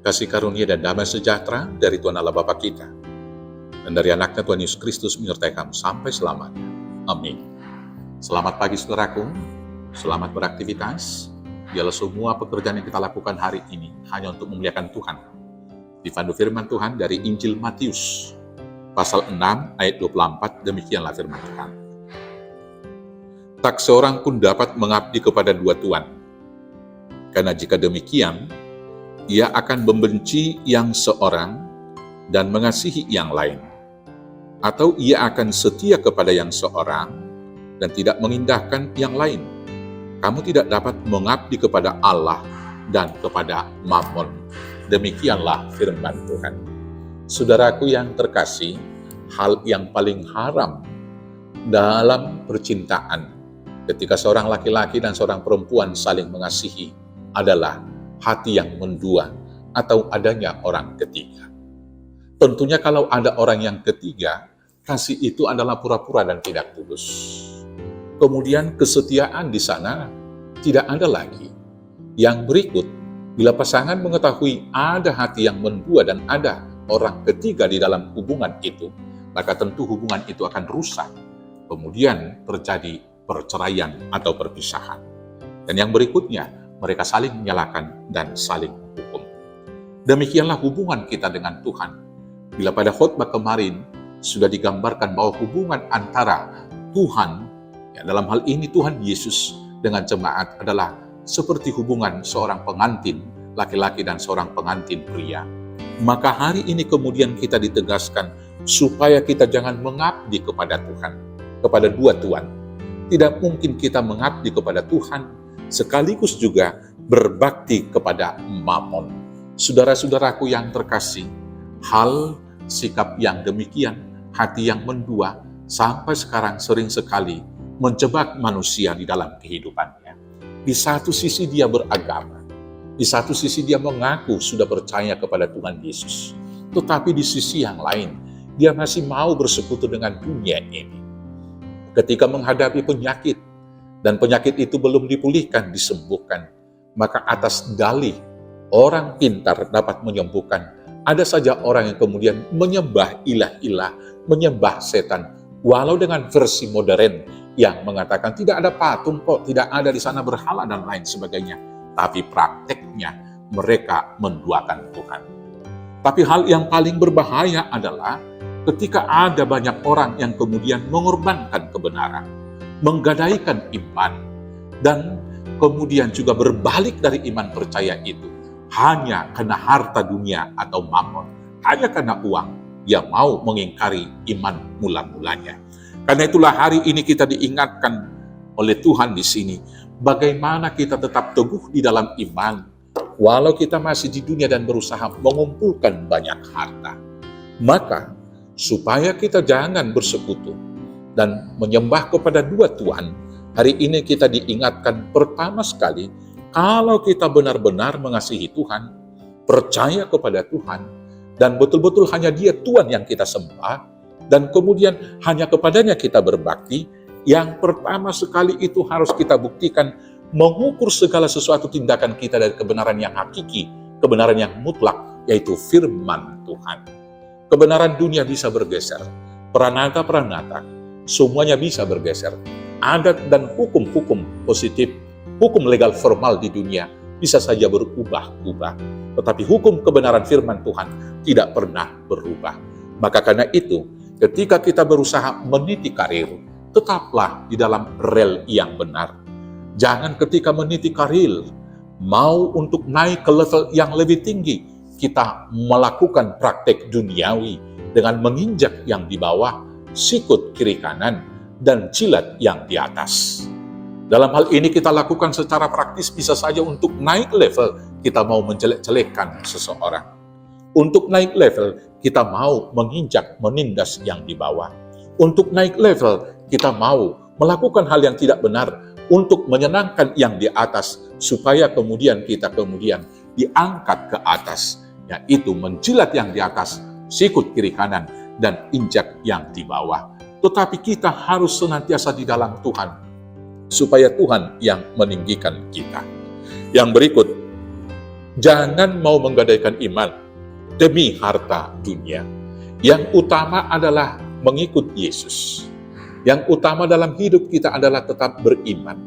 kasih karunia dan damai sejahtera dari Tuhan Allah Bapa kita, dan dari anaknya Tuhan Yesus Kristus menyertai kamu sampai selamanya. Amin. Selamat pagi saudaraku, selamat beraktivitas. Biarlah semua pekerjaan yang kita lakukan hari ini hanya untuk memuliakan Tuhan. Dipandu firman Tuhan dari Injil Matius, pasal 6 ayat 24, demikianlah firman Tuhan. Tak seorang pun dapat mengabdi kepada dua tuan, karena jika demikian, ia akan membenci yang seorang dan mengasihi yang lain. Atau ia akan setia kepada yang seorang dan tidak mengindahkan yang lain. Kamu tidak dapat mengabdi kepada Allah dan kepada Mammon. Demikianlah firman Tuhan. Saudaraku yang terkasih, hal yang paling haram dalam percintaan ketika seorang laki-laki dan seorang perempuan saling mengasihi adalah hati yang mendua atau adanya orang ketiga. Tentunya kalau ada orang yang ketiga, kasih itu adalah pura-pura dan tidak tulus. Kemudian kesetiaan di sana tidak ada lagi. Yang berikut, bila pasangan mengetahui ada hati yang mendua dan ada orang ketiga di dalam hubungan itu, maka tentu hubungan itu akan rusak. Kemudian terjadi perceraian atau perpisahan. Dan yang berikutnya, mereka saling menyalahkan dan saling menghukum. Demikianlah hubungan kita dengan Tuhan. Bila pada khotbah kemarin sudah digambarkan bahwa hubungan antara Tuhan, ya dalam hal ini Tuhan Yesus dengan jemaat adalah seperti hubungan seorang pengantin laki-laki dan seorang pengantin pria. Maka hari ini kemudian kita ditegaskan supaya kita jangan mengabdi kepada Tuhan, kepada dua tuan. Tidak mungkin kita mengabdi kepada Tuhan sekaligus juga berbakti kepada Mammon. Saudara-saudaraku yang terkasih, hal sikap yang demikian, hati yang mendua, sampai sekarang sering sekali menjebak manusia di dalam kehidupannya. Di satu sisi dia beragama, di satu sisi dia mengaku sudah percaya kepada Tuhan Yesus, tetapi di sisi yang lain, dia masih mau bersekutu dengan dunia ini. Ketika menghadapi penyakit, dan penyakit itu belum dipulihkan, disembuhkan, maka atas dalih orang pintar dapat menyembuhkan, ada saja orang yang kemudian menyembah ilah-ilah, menyembah setan, walau dengan versi modern yang mengatakan tidak ada patung kok, tidak ada di sana berhala dan lain sebagainya. Tapi prakteknya mereka menduakan Tuhan. Tapi hal yang paling berbahaya adalah ketika ada banyak orang yang kemudian mengorbankan kebenaran, menggadaikan iman, dan kemudian juga berbalik dari iman percaya itu hanya karena harta dunia atau mammon, hanya karena uang, dia mau mengingkari iman mula-mulanya. Karena itulah hari ini kita diingatkan oleh Tuhan di sini, bagaimana kita tetap teguh di dalam iman, walau kita masih di dunia dan berusaha mengumpulkan banyak harta. Maka, supaya kita jangan bersekutu dan menyembah kepada dua tuan, hari ini kita diingatkan pertama sekali, kalau kita benar-benar mengasihi Tuhan, percaya kepada Tuhan, dan betul-betul hanya Dia Tuhan yang kita sembah, dan kemudian hanya kepadanya kita berbakti, yang pertama sekali itu harus kita buktikan, mengukur segala sesuatu tindakan kita dari kebenaran yang hakiki, kebenaran yang mutlak, yaitu firman Tuhan. Kebenaran dunia bisa bergeser, peranata-peranata, semuanya bisa bergeser. Adat dan hukum-hukum positif, hukum legal formal di dunia bisa saja berubah-ubah. Tetapi hukum kebenaran firman Tuhan tidak pernah berubah. Maka karena itu, ketika kita berusaha meniti karir, tetaplah di dalam rel yang benar. Jangan ketika meniti karir, mau untuk naik ke level yang lebih tinggi, kita melakukan praktek duniawi dengan menginjak yang di bawah, sikut kiri kanan, dan jilat yang di atas. Dalam hal ini kita lakukan secara praktis bisa saja untuk naik level, kita mau menjelek-jelekkan seseorang. Untuk naik level, kita mau menginjak, menindas yang di bawah. Untuk naik level, kita mau melakukan hal yang tidak benar untuk menyenangkan yang di atas, supaya kemudian kita diangkat ke atas, yaitu menjilat yang di atas, sikut kiri kanan, dan injak yang di bawah. Tetapi kita harus senantiasa di dalam Tuhan, supaya Tuhan yang meninggikan kita. Yang berikut, Jangan mau menggadaikan iman demi harta dunia. Yang utama adalah mengikut Yesus. Yang utama dalam hidup kita adalah tetap beriman,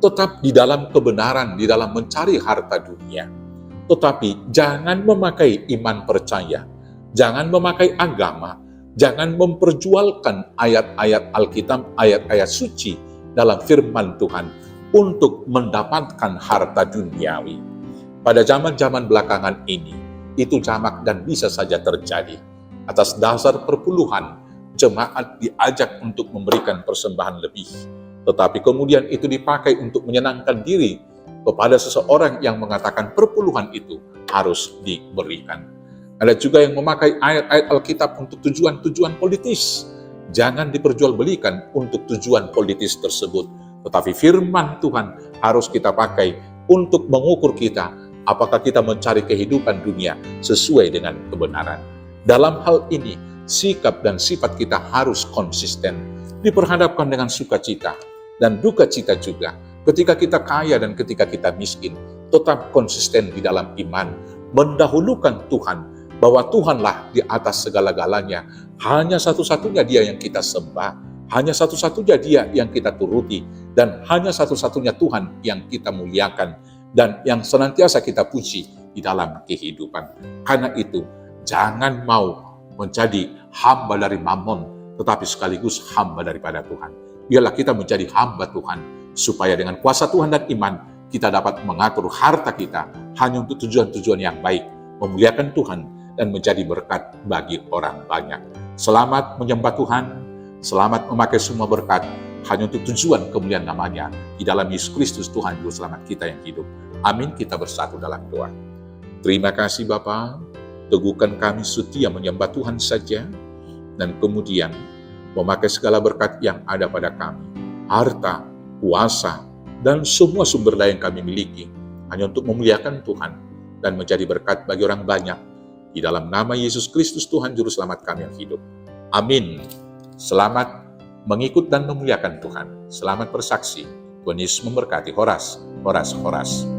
tetap di dalam kebenaran, di dalam mencari harta dunia. Tetapi jangan memakai iman percaya, jangan memakai agama, jangan memperjualkan ayat-ayat Alkitab, ayat-ayat suci dalam firman Tuhan untuk mendapatkan harta duniawi. Pada zaman-zaman belakangan ini, itu jamak dan bisa saja terjadi. Atas dasar perpuluhan, jemaat diajak untuk memberikan persembahan lebih. Tetapi kemudian itu dipakai untuk menyenangkan diri kepada seseorang yang mengatakan perpuluhan itu harus diberikan. Ada juga yang memakai ayat-ayat Alkitab untuk tujuan-tujuan politis. Jangan diperjualbelikan untuk tujuan politis tersebut. Tetapi firman Tuhan harus kita pakai untuk mengukur kita apakah kita mencari kehidupan dunia sesuai dengan kebenaran. Dalam hal ini, sikap dan sifat kita harus konsisten, diperhadapkan dengan sukacita dan duka cita juga. Ketika kita kaya dan ketika kita miskin, tetap konsisten di dalam iman, mendahulukan Tuhan, bahwa Tuhanlah di atas segala-galanya. Hanya satu-satunya Dia yang kita sembah, hanya satu-satunya Dia yang kita turuti, dan hanya satu-satunya Tuhan yang kita muliakan, dan yang senantiasa kita puji di dalam kehidupan. Karena itu, jangan mau menjadi hamba dari Mammon, tetapi sekaligus hamba daripada Tuhan. Biarlah kita menjadi hamba Tuhan, supaya dengan kuasa Tuhan dan iman, kita dapat mengatur harta kita hanya untuk tujuan-tujuan yang baik, memuliakan Tuhan, dan menjadi berkat bagi orang banyak. Selamat menyembah Tuhan, selamat memakai semua berkat, hanya untuk tujuan kemuliaan namanya, di dalam Yesus Kristus Tuhan Juru Selamat kita yang hidup. Amin, kita bersatu dalam doa. Terima kasih Bapa, teguhkan kami setia menyembah Tuhan saja, dan kemudian memakai segala berkat yang ada pada kami, harta, kuasa, dan semua sumber daya yang kami miliki, hanya untuk memuliakan Tuhan, dan menjadi berkat bagi orang banyak, di dalam nama Yesus Kristus Tuhan Juru Selamat kami yang hidup. Amin. Selamat mengikut dan memuliakan Tuhan. Selamat bersaksi. Tuhan Yesus memberkati. Horas, horas, horas.